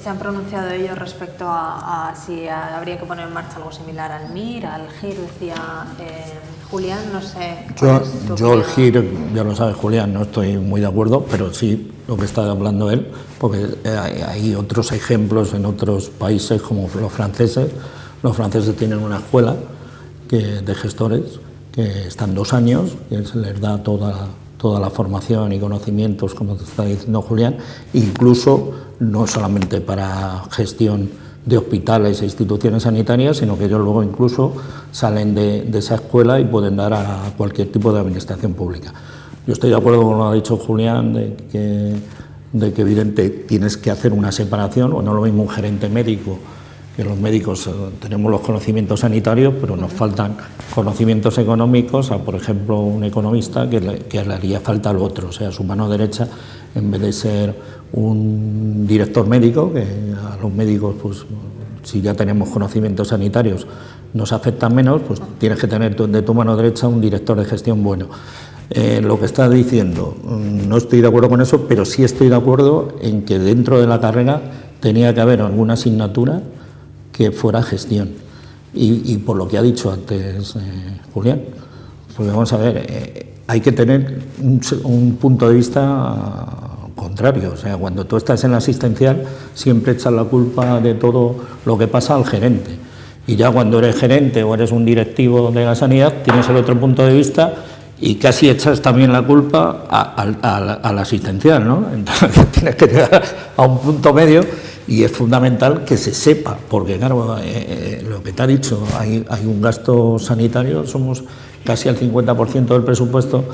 ¿Se han pronunciado ellos respecto a si habría que poner en marcha algo similar al MIR, al GIR? Decía Julián, no sé. Yo el GIR, ya lo sabe Julián, no estoy muy de acuerdo, pero sí lo que está hablando él, porque hay otros ejemplos en otros países como los franceses. Los franceses tienen una escuela de gestores que están 2 años, que se les da toda la formación y conocimientos, como te está diciendo Julián, incluso no solamente para gestión de hospitales e instituciones sanitarias, sino que ellos luego incluso salen de esa escuela y pueden dar a cualquier tipo de administración pública. Yo estoy de acuerdo con lo que ha dicho Julián, de que evidente tienes que hacer una separación, o no lo mismo un gerente médico, que los médicos tenemos los conocimientos sanitarios, pero nos faltan conocimientos económicos a, por ejemplo, un economista que le haría falta al otro, o sea, su mano derecha, en vez de ser un director médico, que a los médicos, pues, si ya tenemos conocimientos sanitarios, nos afectan menos, pues tienes que tener de tu mano derecha un director de gestión bueno. Lo que está diciendo, no estoy de acuerdo con eso, pero sí estoy de acuerdo en que dentro de la carrera tenía que haber alguna asignatura que fuera gestión. Y por lo que ha dicho antes Julián, porque vamos a ver, hay que tener un punto de vista contrario. O sea, cuando tú estás en la asistencial siempre echas la culpa de todo lo que pasa al gerente. Y ya cuando eres gerente o eres un directivo de la sanidad tienes el otro punto de vista y casi echas también la culpa a la asistencial, ¿no? Entonces tienes que llegar a un punto medio. Y es fundamental que se sepa, porque claro, lo que te ha dicho, hay un gasto sanitario, somos casi al 50% del presupuesto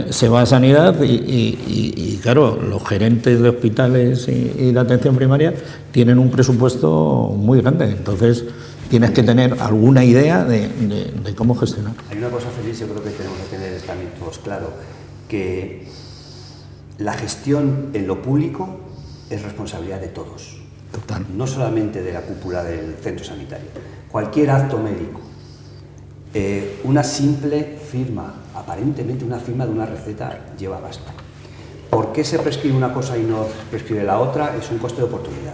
se va a sanidad y claro, los gerentes de hospitales y de atención primaria tienen un presupuesto muy grande, entonces tienes que tener alguna idea de cómo gestionar. Hay una cosa, Félix, yo creo que tenemos que tener también todos claro, que la gestión en lo público es responsabilidad de todos. Total. No solamente de la cúpula del centro sanitario. Cualquier acto médico, una simple firma, aparentemente una firma de una receta, lleva gasto. ¿Por qué se prescribe una cosa y no prescribe la otra? Es un coste de oportunidad.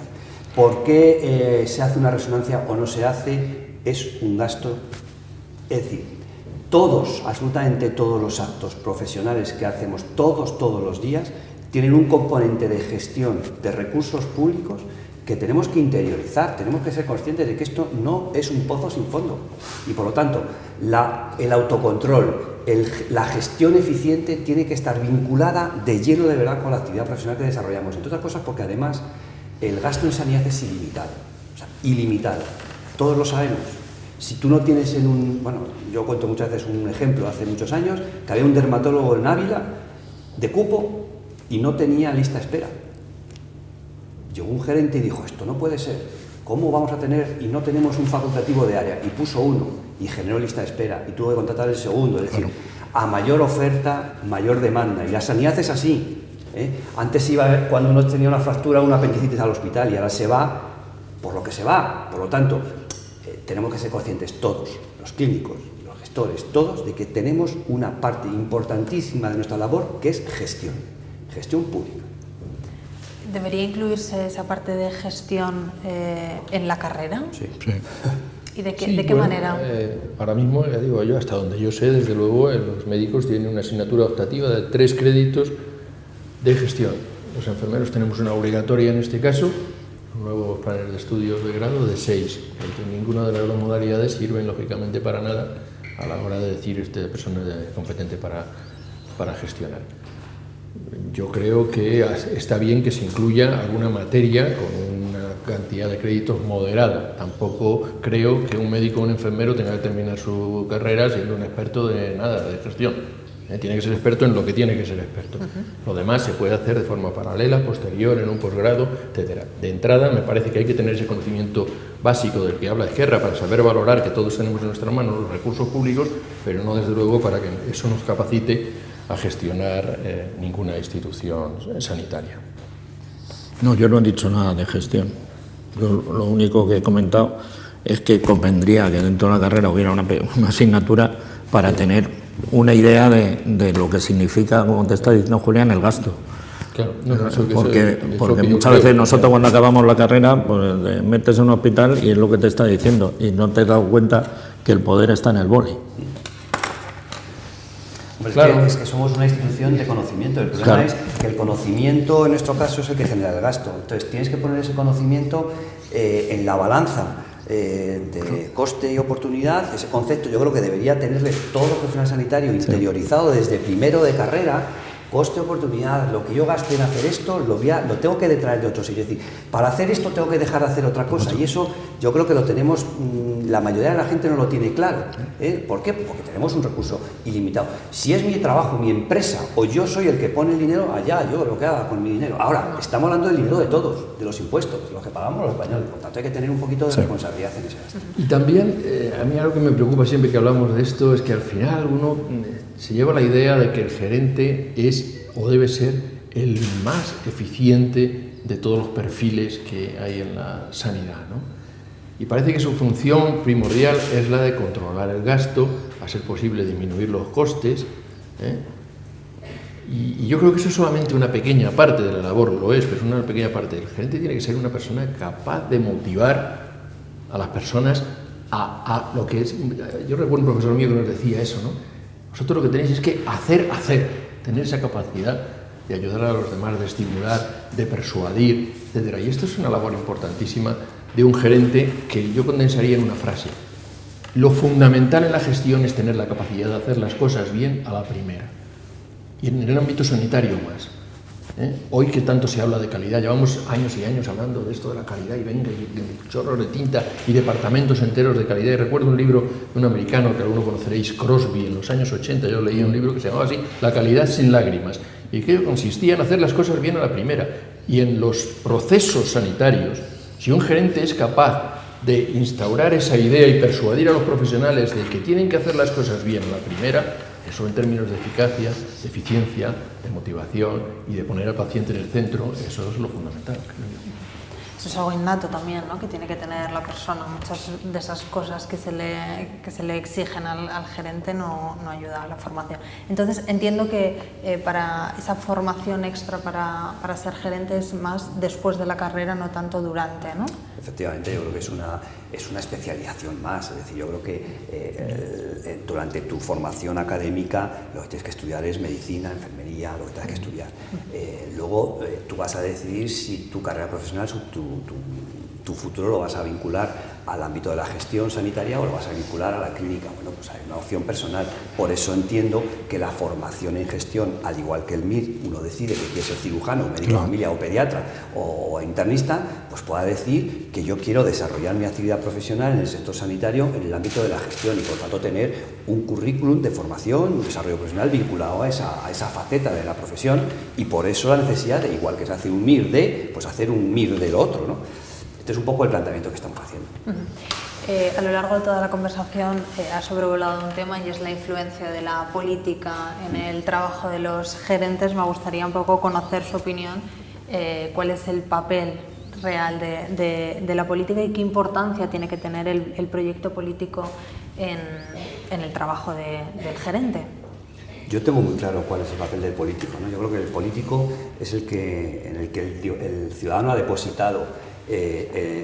¿Por qué se hace una resonancia o no se hace? Es un gasto. Es decir, todos, absolutamente todos los actos profesionales que hacemos todos los días, tienen un componente de gestión de recursos públicos que tenemos que interiorizar, tenemos que ser conscientes de que esto no es un pozo sin fondo y por lo tanto el autocontrol, la gestión eficiente tiene que estar vinculada de lleno de verdad con la actividad profesional que desarrollamos, entre otras cosas porque además el gasto en sanidad es ilimitado, o sea, ilimitado, todos lo sabemos. Si tú no tienes yo cuento muchas veces un ejemplo, hace muchos años, que había un dermatólogo en Ávila de cupo y no tenía lista de espera. Llegó un gerente y dijo, esto no puede ser, ¿cómo vamos a tener y no tenemos un facultativo de área? Y puso uno y generó lista de espera y tuvo que contratar el segundo, es decir, a mayor oferta, mayor demanda. Y la sanidad es así, ¿eh? Antes iba a ver cuando uno tenía una fractura o una apendicitis al hospital y ahora se va por lo que se va. Por lo tanto, tenemos que ser conscientes todos, los clínicos, los gestores, todos, de que tenemos una parte importantísima de nuestra labor que es gestión pública. ¿Debería incluirse esa parte de gestión en la carrera? Sí. ¿Y de qué manera? Ahora mismo, ya digo yo, hasta donde yo sé, desde luego, los médicos tienen una asignatura optativa de 3 créditos de gestión. Los enfermeros tenemos una obligatoria en este caso, nuevos planes de estudios de grado de 6. Ninguna de las dos modalidades sirven, lógicamente, para nada a la hora de decir esta persona es competente para gestionar. Yo creo que está bien que se incluya alguna materia con una cantidad de créditos moderada. Tampoco creo que un médico o un enfermero tenga que terminar su carrera siendo un experto de gestión. Tiene que ser experto en lo que tiene que ser experto. Lo demás se puede hacer de forma paralela, posterior, en un posgrado, etcétera. De entrada, me parece que hay que tener ese conocimiento básico del que habla Esquerra para saber valorar que todos tenemos en nuestras manos los recursos públicos, pero no desde luego para que eso nos capacite a gestionar ninguna institución sanitaria. No, yo no he dicho nada de gestión. Yo lo único que he comentado es que convendría que dentro de la carrera hubiera una asignatura para tener una idea de lo que significa, como te está diciendo Julián, el gasto. Claro, no, eso porque es lo que yo muchas creo. veces nosotros cuando acabamos la carrera pues te metes en un hospital y es lo que te está diciendo y no te has dado cuenta que el poder está en el boli. Hombre, Claro. es que somos una institución de conocimiento. El problema Claro. es que el conocimiento, en nuestro caso, es el que genera el gasto. Entonces, tienes que poner ese conocimiento en la balanza de coste y oportunidad. Ese concepto yo creo que debería tenerle todo profesional sanitario interiorizado desde primero de carrera. Coste, oportunidad, lo que yo gaste en hacer esto, lo tengo que detraer de otro sitio. Es decir, para hacer esto tengo que dejar de hacer otra cosa. Y eso yo creo que lo tenemos, la mayoría de la gente no lo tiene claro. ¿Por qué? Porque tenemos un recurso ilimitado. Si es mi trabajo, mi empresa, o yo soy el que pone el dinero, allá yo lo que haga con mi dinero. Ahora, estamos hablando del dinero de todos, de los impuestos, de los que pagamos los españoles. Por tanto, hay que tener un poquito de responsabilidad en ese gasto. Y también, a mí algo que me preocupa siempre que hablamos de esto es que al final uno se lleva la idea de que el gerente es o debe ser el más eficiente de todos los perfiles que hay en la sanidad, ¿no? Y parece que su función primordial es la de controlar el gasto, a ser posible disminuir los costes, ¿eh? Y yo creo que eso es solamente una pequeña parte de la labor, lo es, pero es una pequeña parte. El gerente tiene que ser una persona capaz de motivar a las personas a lo que es. Yo recuerdo un profesor mío que nos decía eso, ¿no? Vosotros lo que tenéis es que hacer, tener esa capacidad de ayudar a los demás, de estimular, de persuadir, etc. Y esto es una labor importantísima de un gerente que yo condensaría en una frase. Lo fundamental en la gestión es tener la capacidad de hacer las cosas bien a la primera. Y en el ámbito sanitario más. Hoy que tanto se habla de calidad, llevamos años y años hablando de esto de la calidad y venga, y chorros de tinta y departamentos enteros de calidad. Y recuerdo un libro de un americano que algunos conoceréis, Crosby, en los años 80, yo leía un libro que se llamaba así, La calidad sin lágrimas, y que consistía en hacer las cosas bien a la primera. Y en los procesos sanitarios, si un gerente es capaz de instaurar esa idea y persuadir a los profesionales de que tienen que hacer las cosas bien a la primera, eso en términos de eficacia, de eficiencia, de motivación y de poner al paciente en el centro, eso es lo fundamental, creo yo. Eso es algo innato también, ¿no? Que tiene que tener la persona. Muchas de esas cosas que se le exigen al gerente no ayuda a la formación. Entonces, entiendo que para esa formación extra para ser gerente es más después de la carrera, no tanto durante, ¿no? Efectivamente, yo creo que es una especialización más. Es decir, yo creo que durante tu formación académica lo que tienes que estudiar es medicina, enfermería, lo que tienes que estudiar. Luego tú vas a decidir si tu carrera profesional, tu futuro lo vas a vincular al ámbito de la gestión sanitaria o lo vas a vincular a la clínica. Bueno, pues hay una opción personal. Por eso entiendo que la formación en gestión, al igual que el MIR, uno decide que quiere ser cirujano, médico de familia o pediatra o internista, pues pueda decir que yo quiero desarrollar mi actividad profesional en el sector sanitario en el ámbito de la gestión y por tanto tener un currículum de formación, un desarrollo profesional vinculado a esa faceta de la profesión y por eso la necesidad de, igual que se hace un MIR pues hacer un MIR de lo otro, ¿no? Este es un poco el planteamiento que estamos haciendo. A lo largo de toda la conversación ha sobrevolado un tema y es la influencia de la política en el trabajo de los gerentes. Me gustaría un poco conocer su opinión, cuál es el papel real de la política y qué importancia tiene que tener el proyecto político en el trabajo del gerente. Yo tengo muy claro cuál es el papel del político, ¿no? Yo creo que el político es en el que el ciudadano ha depositado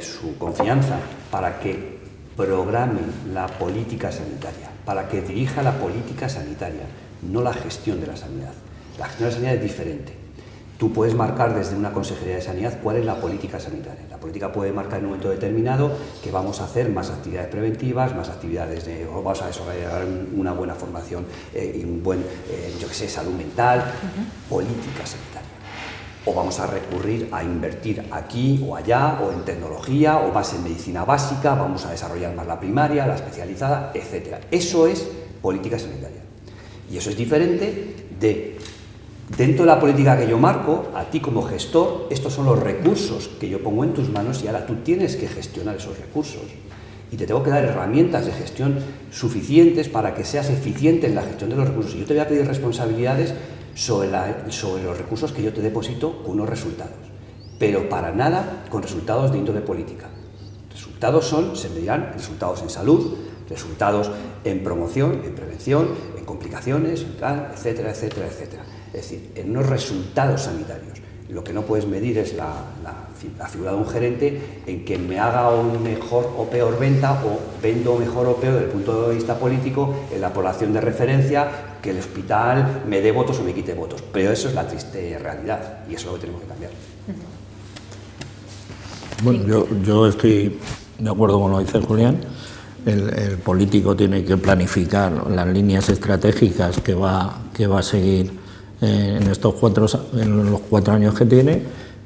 su confianza para que programe la política sanitaria, para que dirija la política sanitaria, no la gestión de la sanidad. La gestión de la sanidad es diferente. Tú puedes marcar desde una consejería de sanidad cuál es la política sanitaria. La política puede marcar en un momento determinado que vamos a hacer más actividades preventivas, más actividades o vamos a desarrollar una buena formación y un buen, salud mental, política sanitaria. O vamos a recurrir a invertir aquí o allá, o en tecnología, o más en medicina básica, vamos a desarrollar más la primaria, la especializada, etc. Eso es política sanitaria. Y eso es diferente de, dentro de la política que yo marco, a ti como gestor, estos son los recursos que yo pongo en tus manos y ahora tú tienes que gestionar esos recursos. Y te tengo que dar herramientas de gestión suficientes para que seas eficiente en la gestión de los recursos. Y yo te voy a pedir responsabilidades sobre los recursos que yo te deposito con unos resultados, pero para nada con resultados de índole política. Resultados se medirán resultados en salud, resultados en promoción, en prevención, en complicaciones, etcétera, etcétera, etcétera. Es decir, en unos resultados sanitarios. Lo que no puedes medir es la figura de un gerente en que me haga un mejor o peor venta, o vendo mejor o peor desde el punto de vista político en la población de referencia, que el hospital me dé votos o me quite votos. Pero eso es la triste realidad y eso es lo que tenemos que cambiar. Bueno, yo estoy de acuerdo con lo que dice Julián. El político tiene que planificar las líneas estratégicas que va a seguir en los 4 años que tiene.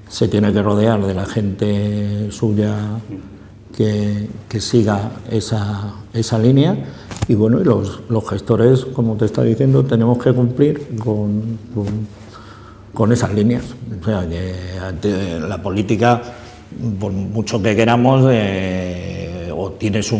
Se tiene que rodear de la gente suya que siga esa línea, y bueno, y los gestores, como te está diciendo, tenemos que cumplir con esas líneas. O sea, que la política, por mucho que queramos, o tienes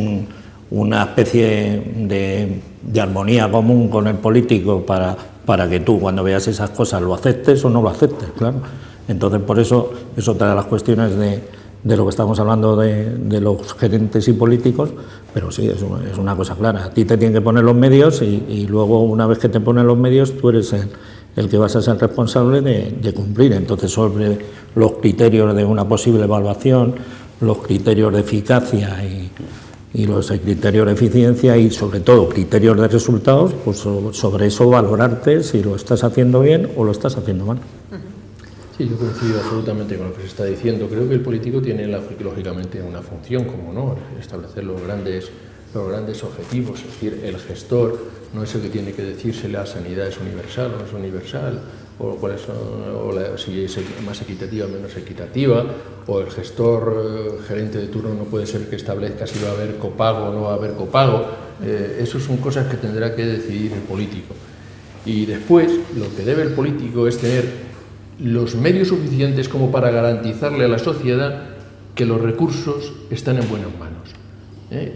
una especie de armonía común con el político para que tú, cuando veas esas cosas, lo aceptes o no lo aceptes, claro. Entonces, por eso es otra de las cuestiones de lo que estamos hablando de los gerentes y políticos, pero sí, es una cosa clara. A ti te tienen que poner los medios y luego, una vez que te ponen los medios, tú eres el que vas a ser responsable de cumplir. Entonces, sobre los criterios de una posible evaluación, los criterios de eficacia y los criterios de eficiencia y, sobre todo, criterios de resultados, pues sobre eso valorarte si lo estás haciendo bien o lo estás haciendo mal. Sí, yo coincido absolutamente con lo que se está diciendo. Creo que el político tiene, lógicamente, una función, como no, establecer los grandes objetivos. Es decir, el gestor no es el que tiene que decir si la sanidad es universal o no es universal, si es más equitativa o menos equitativa, o el gestor, gerente de turno, no puede ser que establezca si va a haber copago o no va a haber copago. Eso son cosas que tendrá que decidir el político. Y después, lo que debe el político es tener los medios suficientes como para garantizarle a la sociedad que los recursos están en buenas manos.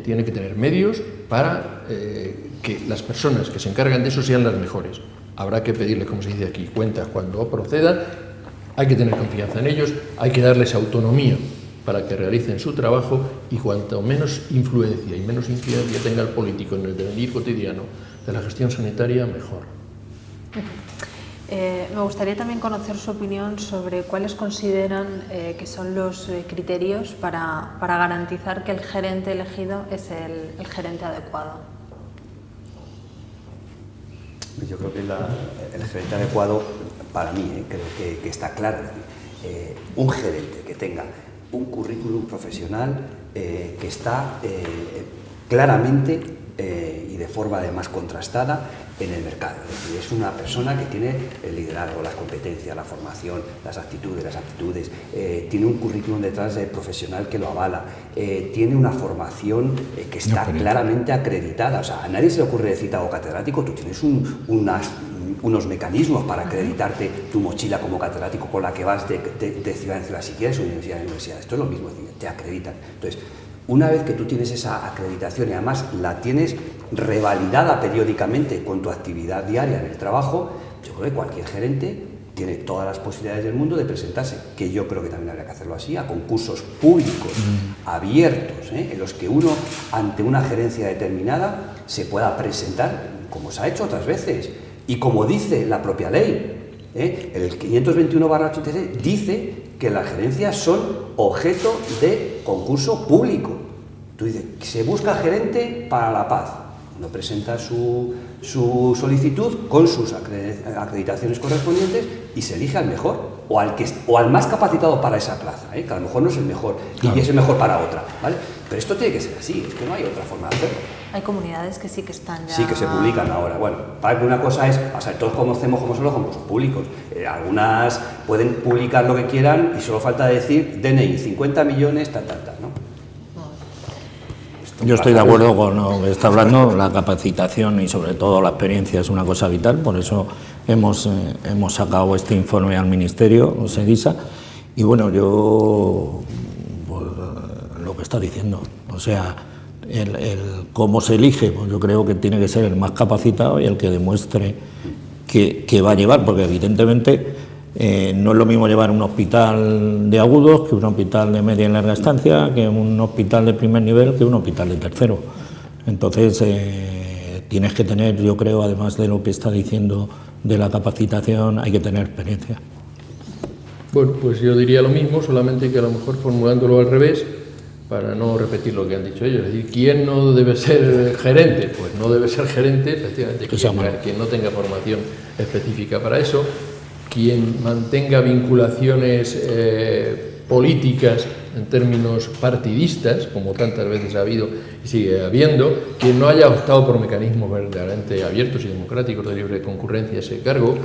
Tiene que tener medios para que las personas que se encargan de eso sean las mejores. Habrá que pedirles, como se dice aquí, cuentas cuando procedan. Hay que tener confianza en ellos, hay que darles autonomía para que realicen su trabajo, y cuanto menos influencia tenga el político en el devenir cotidiano de la gestión sanitaria, mejor. Me gustaría también conocer su opinión sobre cuáles consideran que son los criterios para garantizar que el gerente elegido es el gerente adecuado. Yo creo que el gerente adecuado, para mí, creo que está claro. Un gerente que tenga un currículum profesional que está claramente y de forma además contrastada en el mercado. Es decir, es una persona que tiene el liderazgo, las competencias, la formación, las aptitudes, tiene un currículum detrás profesional que lo avala, tiene una formación que está claramente acreditada. O sea, a nadie se le ocurre decir algo catedrático, tú tienes unos mecanismos para acreditarte tu mochila como catedrático con la que vas de ciudad en ciudad, si quieres, universidad en universidad. Esto es lo mismo, te acreditan. Entonces, una vez que tú tienes esa acreditación y además la tienes revalidada periódicamente con tu actividad diaria en el trabajo, yo creo que cualquier gerente tiene todas las posibilidades del mundo de presentarse, que yo creo que también habría que hacerlo así, a concursos públicos, abiertos, en los que uno, ante una gerencia determinada, se pueda presentar, como se ha hecho otras veces, y como dice la propia ley. El 521/83 dice que las gerencias son objeto de concurso público. Tú dices, se busca gerente para la paz. Uno presenta su solicitud con sus acreditaciones correspondientes y se elige al mejor o al más capacitado para esa plaza, que a lo mejor no es el mejor, claro, y es el mejor para otra, ¿vale? Pero esto tiene que ser así, es que no hay otra forma de hacerlo. Hay comunidades que sí que están ya... Sí, que se publican ahora. Bueno, para que una cosa es, o sea, todos conocemos cómo son los concursos públicos. Algunas pueden publicar lo que quieran y solo falta decir DNI, 50 millones, ¿no? Yo estoy de acuerdo con lo que está hablando. La capacitación y sobre todo la experiencia es una cosa vital, por eso hemos sacado este informe al Ministerio, SEDISA, y bueno, yo pues, lo que está diciendo, o sea, el cómo se elige, pues yo creo que tiene que ser el más capacitado y el que demuestre que va a llevar, porque evidentemente no es lo mismo llevar un hospital de agudos que un hospital de media y larga estancia, que un hospital de primer nivel, que un hospital de tercero. Entonces tienes que tener, yo creo, además de lo que está diciendo de la capacitación, hay que tener experiencia. Bueno, pues yo diría lo mismo, solamente que a lo mejor formulándolo al revés, para no repetir lo que han dicho ellos. Es decir, ¿quién no debe ser gerente? Pues no debe ser gerente, efectivamente, quien no tenga formación específica para eso, quien mantenga vinculaciones políticas en términos partidistas, como tantas veces ha habido y sigue habiendo, quien no haya optado por mecanismos verdaderamente abiertos y democráticos de libre concurrencia a ese cargo,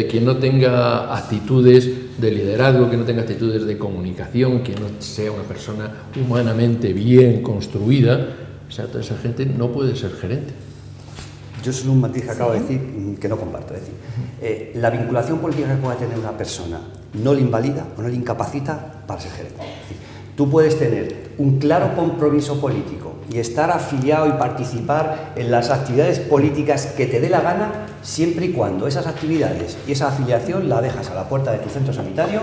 quien no tenga actitudes de liderazgo, que no tenga actitudes de comunicación, que no sea una persona humanamente bien construida, o sea, toda esa gente no puede ser gerente. Yo solo un matiz que acabo de decir que no comparto. Es decir, la vinculación política que pueda tener una persona no le invalida o no le incapacita para ser gerente. Es decir, tú puedes tener un claro compromiso político y estar afiliado y participar en las actividades políticas que te dé la gana, siempre y cuando esas actividades y esa afiliación la dejas a la puerta de tu centro sanitario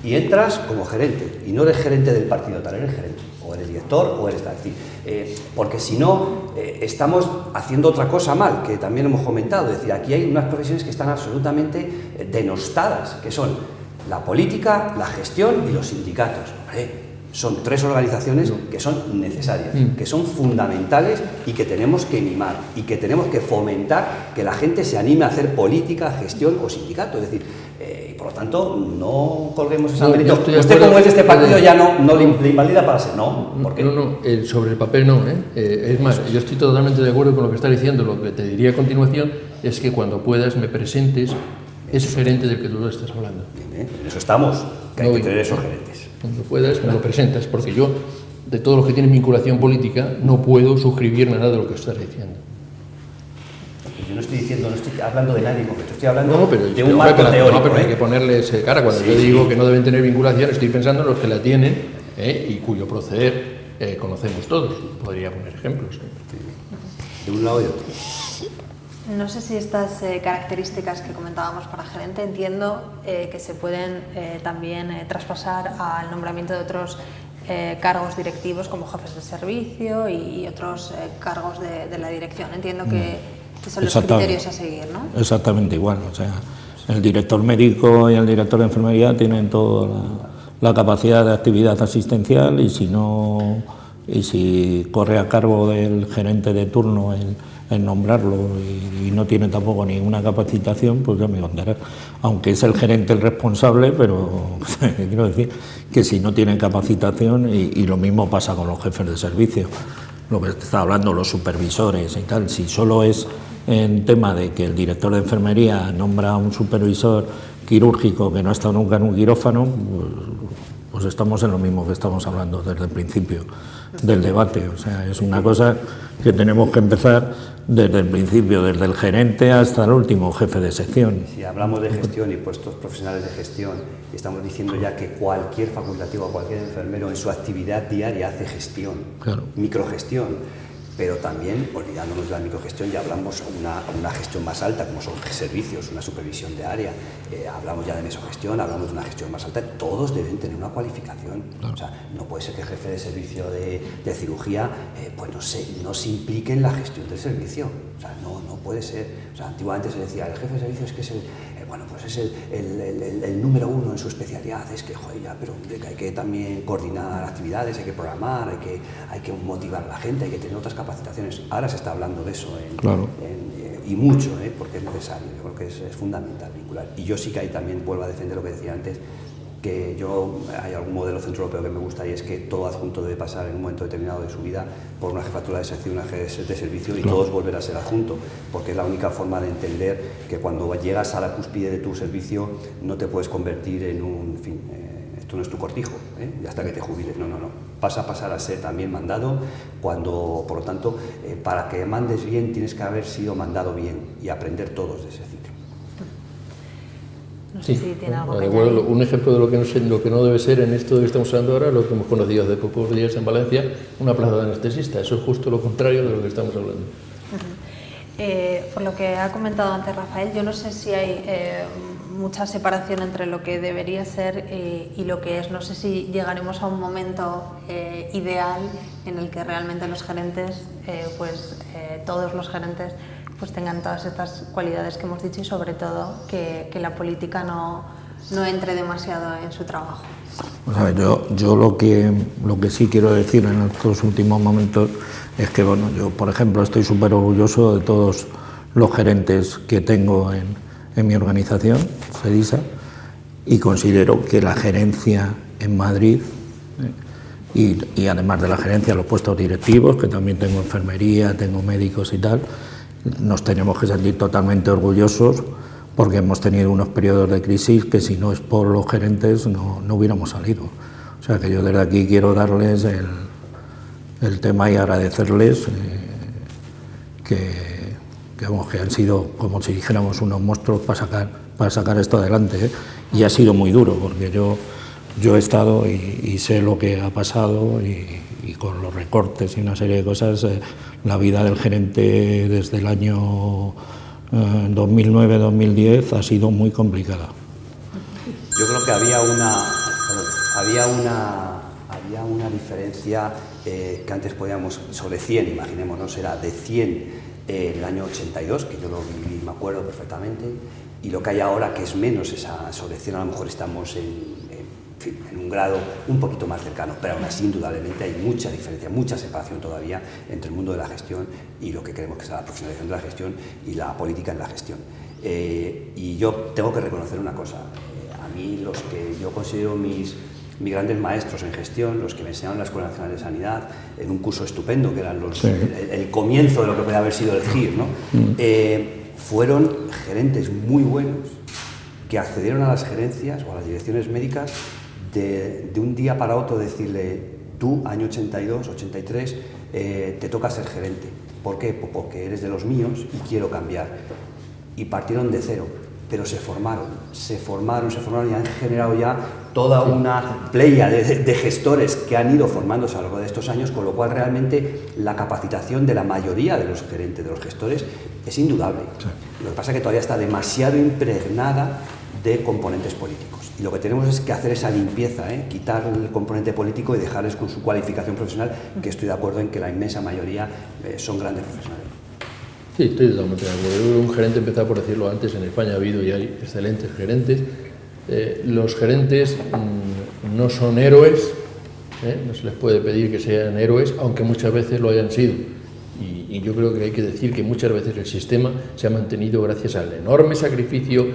y entras como gerente. Y no eres gerente del partido tal, eres gerente. O eres director o eres tal. Es decir, porque si no, estamos haciendo otra cosa mal, que también hemos comentado. Es decir, aquí hay unas profesiones que están absolutamente denostadas, que son la política, la gestión y los sindicatos. Son tres organizaciones que son necesarias, que son fundamentales y que tenemos que mimar y que tenemos que fomentar que la gente se anime a hacer política, gestión o sindicato. Es decir, y por lo tanto, no colguemos esa mérito. Usted, como es de este partido, ya no le invalida para ser. No, ¿por qué? No, sobre el papel no. Es más, yo estoy totalmente de acuerdo con lo que está diciendo. Lo que te diría a continuación es que cuando puedas me presentes ese gerente del que tú estás hablando. Bien, en eso estamos, que hay que tener esos gerentes. Cuando puedas me lo presentas, porque yo, de todos los que tienen vinculación política, no puedo suscribir nada de lo que estás diciendo. Yo no estoy diciendo, no estoy hablando de nadie en concreto, estoy hablando de un marco marco teórico. No, pero hay que ponerles cara. Cuando yo digo que no deben tener vinculación, estoy pensando en los que la tienen y cuyo proceder conocemos todos. Podría poner ejemplos. De un lado y de otro. No sé si estas características que comentábamos para gerente, entiendo que se pueden también traspasar al nombramiento de otros cargos directivos como jefes de servicio y otros cargos de la dirección. Entiendo que son los criterios a seguir, ¿no? Exactamente igual. O sea, el director médico y el director de enfermería tienen toda la capacidad de actividad asistencial y si corre a cargo del gerente de turno en nombrarlo y no tiene tampoco ninguna capacitación, pues ya me contará. Aunque es el gerente el responsable, pero quiero decir que si no tiene capacitación, y lo mismo pasa con los jefes de servicio, lo que está hablando, los supervisores y tal, si solo es en tema de que el director de enfermería nombra a un supervisor quirúrgico que no ha estado nunca en un quirófano, pues estamos en lo mismo que estamos hablando desde el principio del debate. O sea, es una cosa que tenemos que empezar desde el principio, desde el gerente hasta el último jefe de sección. Si hablamos de gestión y puestos profesionales de gestión, estamos diciendo ya que cualquier facultativo, cualquier enfermero en su actividad diaria hace gestión, claro, microgestión. Pero también, olvidándonos de la microgestión, ya hablamos una gestión más alta, como son servicios, una supervisión de área, hablamos ya de mesogestión, hablamos de una gestión más alta, todos deben tener una cualificación. Claro. O sea, no puede ser que el jefe de servicio de cirugía pues no se implique en la gestión del servicio. O sea, no puede ser. O sea, antiguamente se decía, el jefe de servicio es que es el número uno en su especialidad, es que, joder, ya, pero que hay que también coordinar actividades, hay que programar, hay que motivar a la gente, hay que tener otras capacitaciones. Ahora se está hablando de eso claro, y mucho, porque es necesario, yo creo que es fundamental vincular. Y yo sí que ahí también vuelvo a defender lo que decía antes, que hay algún modelo centroeuropeo que me gusta y es que todo adjunto debe pasar en un momento determinado de su vida por una jefatura de sección, una jefe de servicio y todos volver a ser adjunto, porque es la única forma de entender que cuando llegas a la cúspide de tu servicio no te puedes convertir en esto no es tu cortijo, y hasta que te jubiles, no. Vas a pasar a ser también mandado cuando, por lo tanto, para que mandes bien tienes que haber sido mandado bien y aprender todos de ese ciclo. No sé si tiene algo que añadir. Un ejemplo de lo que no debe ser en esto que estamos hablando ahora, lo que hemos conocido hace pocos días en Valencia, una plaza de anestesista. Eso es justo lo contrario de lo que estamos hablando. Por lo que ha comentado antes Rafael, yo no sé si hay mucha separación entre lo que debería ser y lo que es. No sé si llegaremos a un momento ideal en el que realmente los gerentes, todos los gerentes, pues tengan todas estas cualidades que hemos dicho y sobre todo que la política no no entre demasiado en su trabajo. O sea, yo lo que sí quiero decir en estos últimos momentos es que, bueno, yo, por ejemplo, estoy súper orgulloso de todos los gerentes que tengo en mi organización, CEDISA, y considero que la gerencia en Madrid, y además de la gerencia, los puestos directivos, que también tengo enfermería, tengo médicos y tal, nos tenemos que sentir totalmente orgullosos porque hemos tenido unos periodos de crisis que si no es por los gerentes no hubiéramos salido. O sea que yo desde aquí quiero darles el tema y agradecerles que han sido como si dijéramos unos monstruos para sacar esto adelante, ¿eh? Y ha sido muy duro porque yo he estado y sé lo que ha pasado y con los recortes y una serie de cosas, la vida del gerente desde el año 2009-2010 ha sido muy complicada. Yo creo que había una diferencia que antes podíamos, sobre 100, imaginémonos, era de 100 el año 82, que yo lo viví, me acuerdo perfectamente, y lo que hay ahora, que es menos, esa sobre 100, a lo mejor estamos en un grado un poquito más cercano, pero aún así indudablemente hay mucha diferencia, mucha separación todavía entre el mundo de la gestión y lo que creemos que es la profesionalización de la gestión y la política en la gestión. Y yo tengo que reconocer una cosa, a mí los que yo considero mis grandes maestros en gestión, los que me enseñaron en la Escuela Nacional de Sanidad, en un curso estupendo que eran el comienzo de lo que puede haber sido el GIR, ¿no? Fueron gerentes muy buenos que accedieron a las gerencias o a las direcciones médicas de un día para otro decirle: tú, año 82, 83, te toca ser gerente. ¿Por qué? Porque eres de los míos y quiero cambiar. Y partieron de cero, pero se formaron y han generado ya toda una playa de gestores que han ido formándose a lo largo de estos años, con lo cual realmente la capacitación de la mayoría de los gerentes, de los gestores, es indudable. Sí. Lo que pasa es que todavía está demasiado impregnada de componentes políticos. Y lo que tenemos es que hacer esa limpieza, quitar el componente político y dejarles con su cualificación profesional, que estoy de acuerdo en que la inmensa mayoría son grandes profesionales. Sí, estoy totalmente de acuerdo. Un gerente, empezaba por decirlo antes, en España ha habido y hay excelentes gerentes. Los gerentes no son héroes, no se les puede pedir que sean héroes, aunque muchas veces lo hayan sido. Y yo creo que hay que decir que muchas veces el sistema se ha mantenido gracias al enorme sacrificio,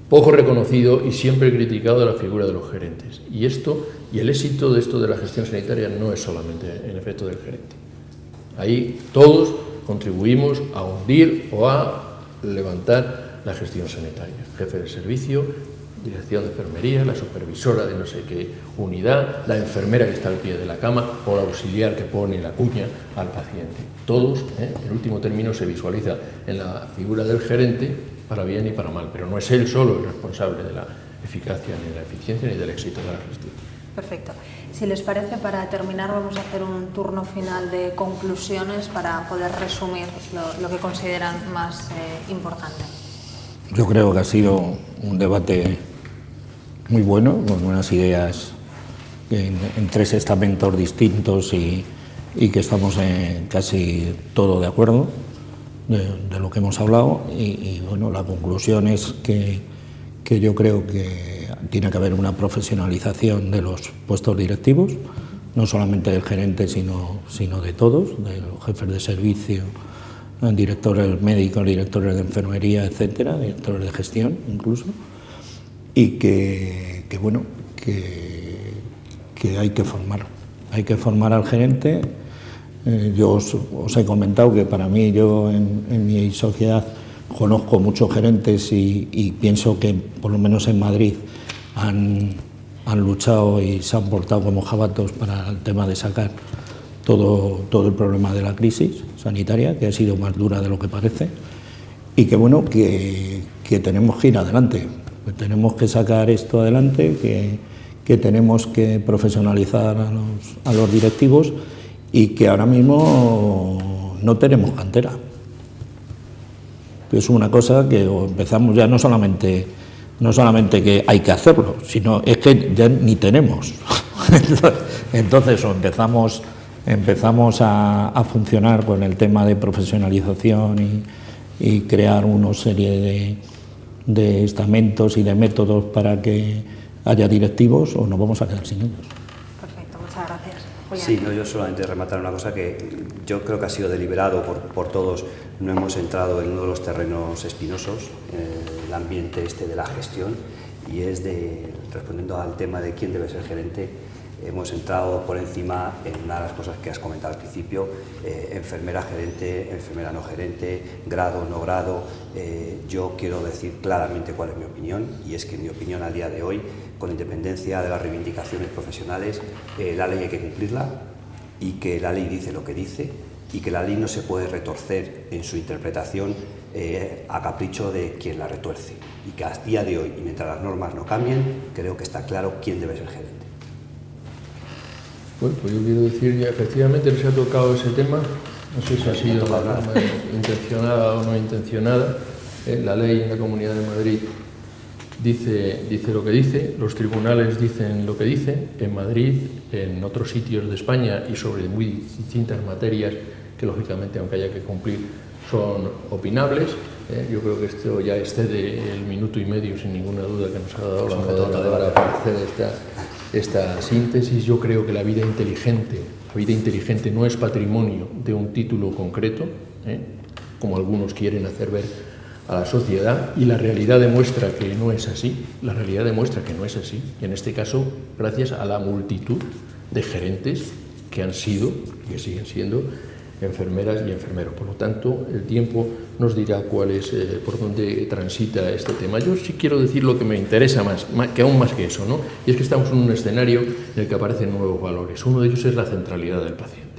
poco reconocido y siempre criticado de la figura de los gerentes. Y el éxito de esto de la gestión sanitaria no es solamente en efecto del gerente. Ahí todos contribuimos a hundir o a levantar la gestión sanitaria. Jefe de servicio, dirección de enfermería, la supervisora de no sé qué unidad, la enfermera que está al pie de la cama o la auxiliar que pone la cuña al paciente. Todos, en último término, se visualiza en la figura del gerente para bien y para mal, pero no es él solo el responsable de la eficacia, ni de la eficiencia, ni del éxito de la gestión. Perfecto. Si les parece, para terminar vamos a hacer un turno final de conclusiones para poder resumir lo que consideran más importante. Yo creo que ha sido un debate muy bueno, con unas ideas en tres estamentos distintos y que estamos casi todo de acuerdo de lo que hemos hablado y bueno, la conclusión es que yo creo que tiene que haber una profesionalización de los puestos directivos, no solamente del gerente sino de todos, de los jefes de servicio, directores médicos, directores de enfermería, etcétera, directores de gestión incluso, y que hay que formar al gerente. Yo os he comentado que para mí, yo en mi sociedad conozco muchos gerentes y pienso que por lo menos en Madrid han luchado y se han portado como jabatos para el tema de sacar todo el problema de la crisis sanitaria, que ha sido más dura de lo que parece, y que bueno, que tenemos que ir adelante, que tenemos que sacar esto adelante, que tenemos que profesionalizar a los directivos y que ahora mismo no tenemos cantera. Es una cosa que empezamos ya no solamente que hay que hacerlo, sino es que ya ni tenemos. Entonces empezamos a funcionar con el tema de profesionalización y crear una serie de estamentos y de métodos para que haya directivos, o nos vamos a quedar sin ellos. Perfecto, muchas gracias. Julián. Sí, no, yo solamente rematar una cosa que yo creo que ha sido deliberado por todos. No hemos entrado en uno de los terrenos espinosos, el ambiente de la gestión, y respondiendo al tema de quién debe ser gerente, hemos entrado por encima en una de las cosas que has comentado al principio: enfermera gerente, enfermera no gerente, grado, no grado. Yo quiero decir claramente cuál es mi opinión, y es que mi opinión al día de hoy, con independencia de las reivindicaciones profesionales, la ley hay que cumplirla, y que la ley dice lo que dice, y que la ley no se puede retorcer en su interpretación a capricho de quien la retuerce, y que a día de hoy, y mientras las normas no cambien, creo que está claro quién debe ser gerente. Bueno, pues yo quiero decir que efectivamente les ha tocado ese tema, no sé si ha sido de forma intencionada o no intencionada. La ley en la Comunidad de Madrid dice lo que dice, los tribunales dicen lo que dicen, en Madrid, en otros sitios de España y sobre muy distintas materias que lógicamente, aunque haya que cumplir, son opinables. Yo creo que esto ya excede el minuto y medio, sin ninguna duda, que nos ha dado la moderadora para hacer esta síntesis. Yo creo que la vida inteligente no es patrimonio de un título concreto, como algunos quieren hacer ver a la sociedad, y la realidad demuestra que no es así. La realidad demuestra que no es así, y en este caso gracias a la multitud de gerentes que han sido y que siguen siendo enfermeras y enfermeros. Por lo tanto, el tiempo nos dirá cuál es, por dónde transita este tema. Yo sí quiero decir lo que me interesa más que eso, ¿no? Y es que estamos en un escenario en el que aparecen nuevos valores. Uno de ellos es la centralidad del paciente.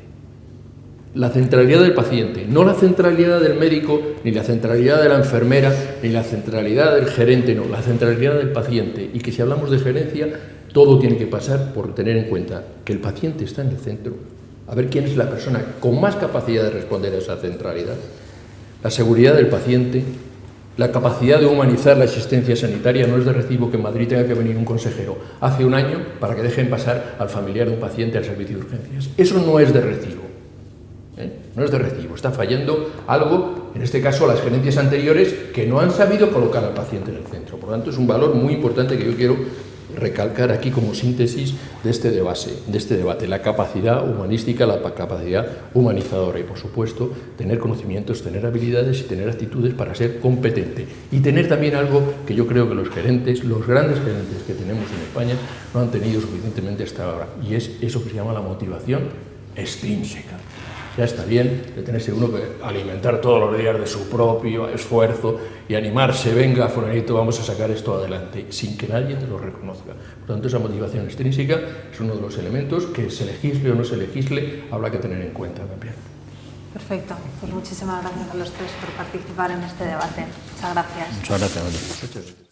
La centralidad del paciente, no la centralidad del médico, ni la centralidad de la enfermera, ni la centralidad del gerente, no, la centralidad del paciente. Y que si hablamos de gerencia, todo tiene que pasar por tener en cuenta que el paciente está en el centro, a ver quién es la persona con más capacidad de responder a esa centralidad, la seguridad del paciente, la capacidad de humanizar la asistencia sanitaria. No es de recibo que en Madrid tenga que venir un consejero hace un año para que dejen pasar al familiar de un paciente al servicio de urgencias. Eso no es de recibo. No es de recibo. Está fallando algo, en este caso las gerencias anteriores, que no han sabido colocar al paciente en el centro. Por lo tanto, es un valor muy importante que yo quiero recalcar aquí como síntesis de este debate, la capacidad humanística, la capacidad humanizadora, y por supuesto tener conocimientos, tener habilidades y tener actitudes para ser competente, y tener también algo que yo creo que los gerentes, los grandes gerentes que tenemos en España, no han tenido suficientemente hasta ahora, y es eso que se llama la motivación extrínseca. Ya está bien de tenerse uno que alimentar todos los días de su propio esfuerzo y animarse: venga, fulanito, vamos a sacar esto adelante, sin que nadie te lo reconozca. Por tanto, esa motivación extrínseca es uno de los elementos que, se legisle o no se legisle, habrá que tener en cuenta también. Perfecto, pues muchísimas gracias a los tres por participar en este debate. Muchas gracias. Muchas gracias. Muchas gracias.